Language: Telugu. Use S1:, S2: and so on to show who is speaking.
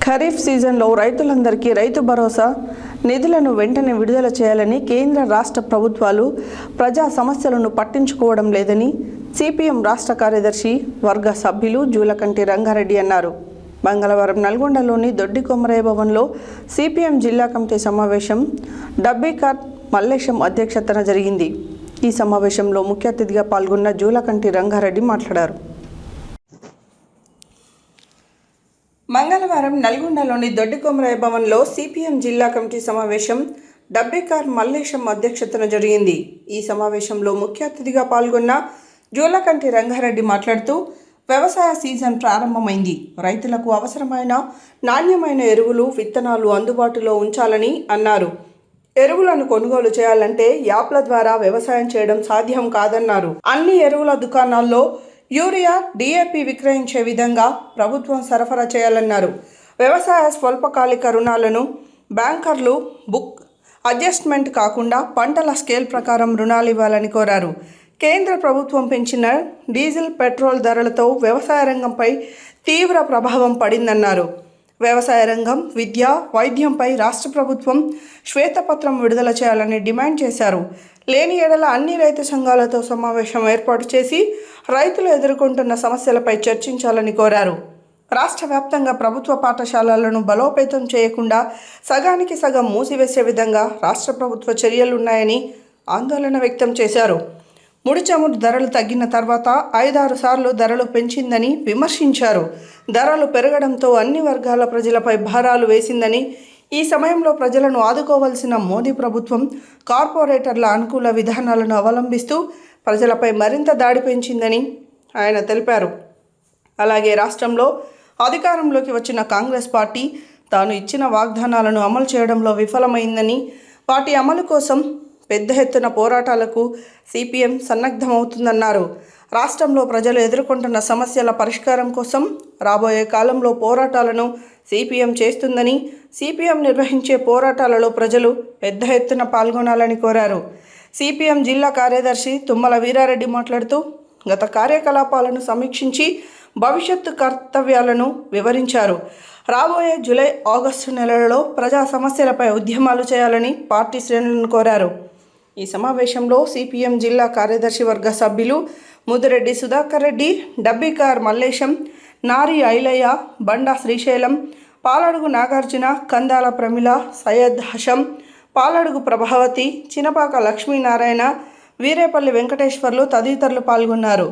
S1: ఖరీఫ్ సీజన్లో రైతులందరికీ రైతు భరోసా నిధులను వెంటనే విడుదల చేయాలని కేంద్ర రాష్ట్ర ప్రభుత్వాలు ప్రజా సమస్యలను పట్టించుకోవడం లేదని సిపిఎం రాష్ట్ర కార్యదర్శి వర్గ సభ్యులు జూలకంటి రంగారెడ్డి అన్నారు. మంగళవారం నల్గొండలోని దొడ్డి కొమరయ్య భవన్లో సిపిఎం జిల్లా కమిటీ సమావేశం డబ్బీకార్ మల్లేశం అధ్యక్షతన జరిగింది. ఈ సమావేశంలో ముఖ్య అతిథిగా పాల్గొన్న జూలకంటి రంగారెడ్డి మాట్లాడారు. మంగళవారం నల్గొండలోని దొడ్డి కొమరయ్య భవన్లో సిపిఎం జిల్లా కమిటీ సమావేశం డబ్బీకార్ మల్లేశం అధ్యక్షతన జరిగింది. ఈ సమావేశంలో ముఖ్య అతిథిగా పాల్గొన్న జూలకంటి రంగారెడ్డి మాట్లాడుతూ వ్యవసాయ సీజన్ ప్రారంభమైంది. రైతులకు అవసరమైన నాణ్యమైన ఎరువులు, విత్తనాలు అందుబాటులో ఉంచాలని అన్నారు. ఎరువులను కొనుగోలు చేయాలంటే యాప్ల ద్వారా వ్యవసాయం చేయడం సాధ్యం కాదన్నారు. అన్ని ఎరువుల దుకాణాల్లో యూరియా, డిఏపి విక్రయించే విధంగా ప్రభుత్వం సరఫరా చేయాలన్నారు. వ్యవసాయ స్వల్పకాలిక రుణాలను బ్యాంకర్లు బుక్ అడ్జస్ట్మెంట్ కాకుండా పంటల స్కేల్ ప్రకారం రుణాలు ఇవ్వాలని కోరారు. కేంద్ర ప్రభుత్వం పెంచిన డీజిల్, పెట్రోల్ ధరలతో వ్యవసాయ రంగంపై తీవ్ర ప్రభావం పడిందన్నారు. వ్యవసాయ రంగం, విద్య, వైద్యంపై రాష్ట్ర ప్రభుత్వం శ్వేతపత్రం విడుదల చేయాలని డిమాండ్ చేశారు. లేని ఎడల అన్ని రైతు సంఘాలతో సమావేశం ఏర్పాటు చేసి రైతులు ఎదుర్కొంటున్న సమస్యలపై చర్చించాలని కోరారు. రాష్ట్ర వ్యాప్తంగా ప్రభుత్వ పాఠశాలలను బలోపేతం చేయకుండా సగానికి సగం మూసివేసే విధంగా రాష్ట్ర ప్రభుత్వ చర్యలున్నాయని ఆందోళన వ్యక్తం చేశారు. ముడి చమురు ధరలు తగ్గిన తర్వాత 5-6 సార్లు ధరలు పెంచిందని విమర్శించారు. ధరలు పెరగడంతో అన్ని వర్గాల ప్రజలపై భారాలు వేసిందని, ఈ సమయంలో ప్రజలను ఆదుకోవాల్సిన మోదీ ప్రభుత్వం కార్పొరేటర్ల అనుకూల విధానాలను అవలంబిస్తూ ప్రజలపై మరింత దాడి పెంచిందని ఆయన తెలిపారు. అలాగే రాష్ట్రంలో అధికారంలోకి వచ్చిన కాంగ్రెస్ పార్టీ తాను ఇచ్చిన వాగ్దానాలను అమలు చేయడంలో విఫలమైందని, వాటి అమలు కోసం పెద్ద ఎత్తున పోరాటాలకు సిపిఎం సన్నద్ధమవుతుందన్నారు. రాష్ట్రంలో ప్రజలు ఎదుర్కొంటున్న సమస్యల పరిష్కారం కోసం రాబోయే కాలంలో పోరాటాలను సిపిఎం చేస్తుందని, సిపిఎం నిర్వహించే పోరాటాలలో ప్రజలు పెద్ద ఎత్తున పాల్గొనాలని కోరారు. సిపిఎం జిల్లా కార్యదర్శి తుమ్మల వీరారెడ్డి మాట్లాడుతూ గత కార్యకలాపాలను సమీక్షించి భవిష్యత్తు కర్తవ్యాలను వివరించారు. రాబోయే జూలై, ఆగస్టు నెలలలో ప్రజా సమస్యలపై ఉద్యమాలు చేయాలని పార్టీ శ్రేణులను కోరారు. ఈ సమావేశంలో సిపిఎం జిల్లా కార్యదర్శి వర్గ సభ్యులు ముదిరెడ్డి సుధాకర్ రెడ్డి, డబ్బీకార్ మల్లేశం, నారి ఐలయ్య, బండా శ్రీశైలం, పాలడుగు నాగార్జున, కందాల ప్రమిళ, సయ్యద్ హషం, పాలడుగు ప్రభావతి, చినపాక లక్ష్మీనారాయణ, వీరేపల్లి వెంకటేశ్వర్లు తదితరులు పాల్గొన్నారు.